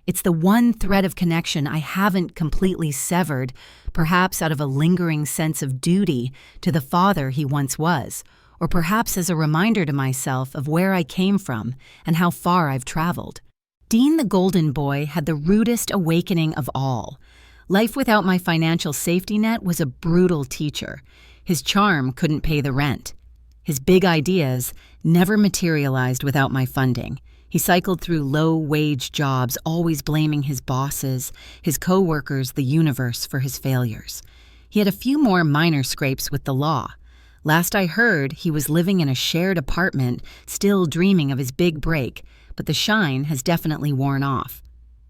It's the one thread of connection I haven't completely severed, perhaps out of a lingering sense of duty to the father he once was, or perhaps as a reminder to myself of where I came from and how far I've traveled. Dean the Golden Boy had the rudest awakening of all. Life without my financial safety net was a brutal teacher. His charm couldn't pay the rent. His big ideas never materialized without my funding. He cycled through low-wage jobs, always blaming his bosses, his co-workers, the universe for his failures. He had a few more minor scrapes with the law. Last I heard, he was living in a shared apartment, still dreaming of his big break, but the shine has definitely worn off.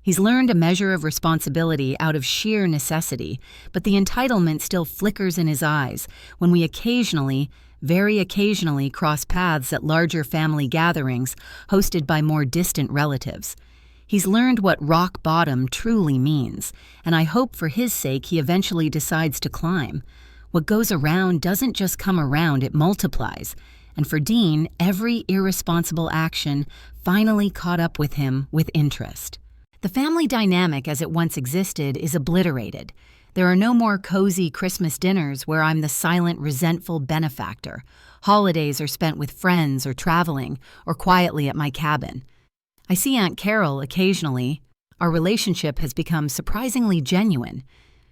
He's learned a measure of responsibility out of sheer necessity, but the entitlement still flickers in his eyes when we occasionally, very occasionally, cross paths at larger family gatherings hosted by more distant relatives. He's learned what rock bottom truly means, and I hope for his sake he eventually decides to climb. What goes around doesn't just come around, it multiplies. And for Dean, every irresponsible action finally caught up with him with interest. The family dynamic as it once existed is obliterated. There are no more cozy Christmas dinners where I'm the silent, resentful benefactor. Holidays are spent with friends or traveling or quietly at my cabin. I see Aunt Carol occasionally. Our relationship has become surprisingly genuine.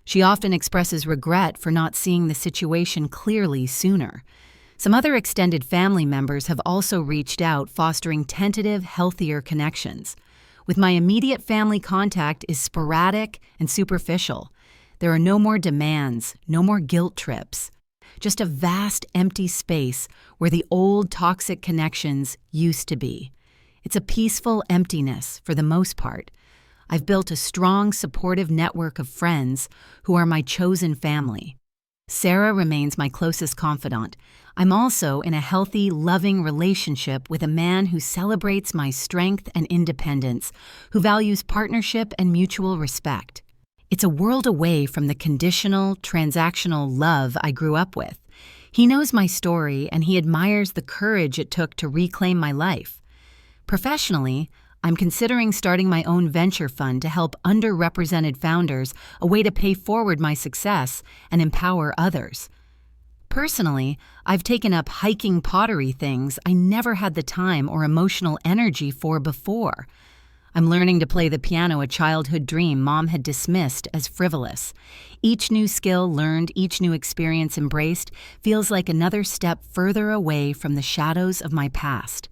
She often expresses regret for not seeing the situation clearly sooner. Some other extended family members have also reached out, fostering tentative, healthier connections. With my immediate family contact is sporadic and superficial. There are no more demands, no more guilt trips. Just a vast, empty space where the old toxic connections used to be. It's a peaceful emptiness for the most part. I've built a strong, supportive network of friends who are my chosen family. Sarah remains my closest confidant. I'm also in a healthy, loving relationship with a man who celebrates my strength and independence, who values partnership and mutual respect. It's a world away from the conditional, transactional love I grew up with. He knows my story and he admires the courage it took to reclaim my life. Professionally, I'm considering starting my own venture fund to help underrepresented founders, a way to pay forward my success and empower others. Personally, I've taken up hiking pottery, things I never had the time or emotional energy for before. I'm learning to play the piano, a childhood dream Mom had dismissed as frivolous. Each new skill learned, each new experience embraced, feels like another step further away from the shadows of my past.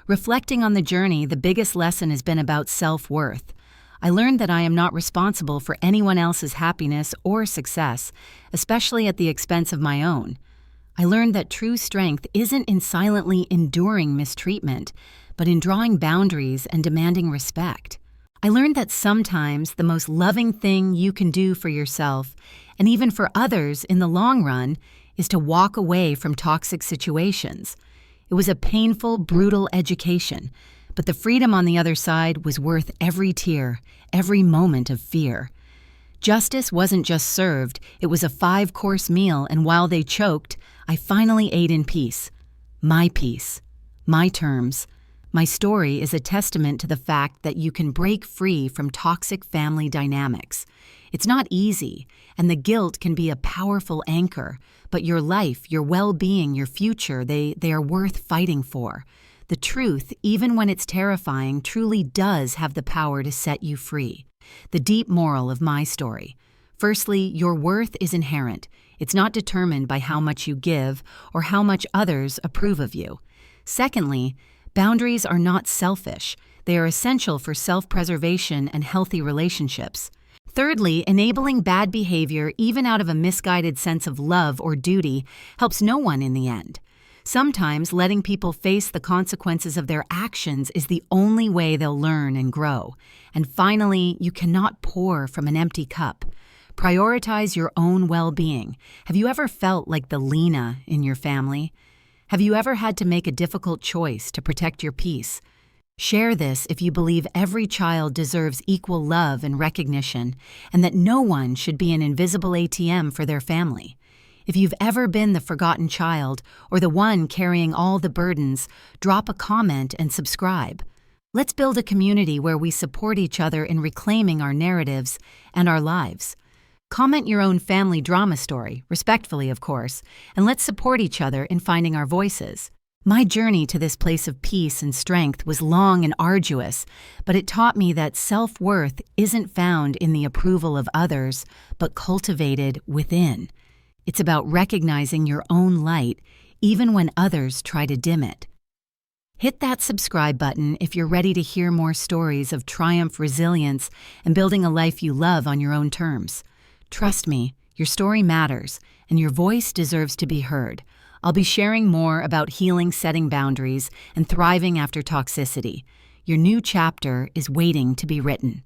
Reflecting on the journey, the biggest lesson has been about self-worth. I learned that I am not responsible for anyone else's happiness or success, especially at the expense of my own. I learned that true strength isn't in silently enduring mistreatment, but in drawing boundaries and demanding respect. I learned that sometimes the most loving thing you can do for yourself, and even for others in the long run, is to walk away from toxic situations. It was a painful, brutal education, but the freedom on the other side was worth every tear, every moment of fear. Justice wasn't just served, it was a 5-course meal, and while they choked, I finally ate in peace. My peace. My terms. My story is a testament to the fact that you can break free from toxic family dynamics. It's not easy, and the guilt can be a powerful anchor, but your life, your well-being, your future, they are worth fighting for. The truth, even when it's terrifying, truly does have the power to set you free. The deep moral of my story. Firstly, your worth is inherent. It's not determined by how much you give or how much others approve of you. Secondly, Boundaries are not selfish. They are essential for self-preservation and healthy relationships. Thirdly, enabling bad behavior, even out of a misguided sense of love or duty, helps no one in the end. Sometimes letting people face the consequences of their actions is the only way they'll learn and grow. And finally, you cannot pour from an empty cup. Prioritize your own well-being. Have you ever felt like the Lena in your family? Have you ever had to make a difficult choice to protect your peace? Share this if you believe every child deserves equal love and recognition, and that no one should be an invisible ATM for their family. If you've ever been the forgotten child or the one carrying all the burdens, drop a comment and subscribe. Let's build a community where we support each other in reclaiming our narratives and our lives. Comment your own family drama story, respectfully of course, and let's support each other in finding our voices. My journey to this place of peace and strength was long and arduous, but it taught me that self-worth isn't found in the approval of others, but cultivated within. It's about recognizing your own light, even when others try to dim it. Hit that subscribe button if you're ready to hear more stories of triumph, resilience, and building a life you love on your own terms. Trust me, your story matters, and your voice deserves to be heard. I'll be sharing more about healing, setting boundaries, and thriving after toxicity. Your new chapter is waiting to be written.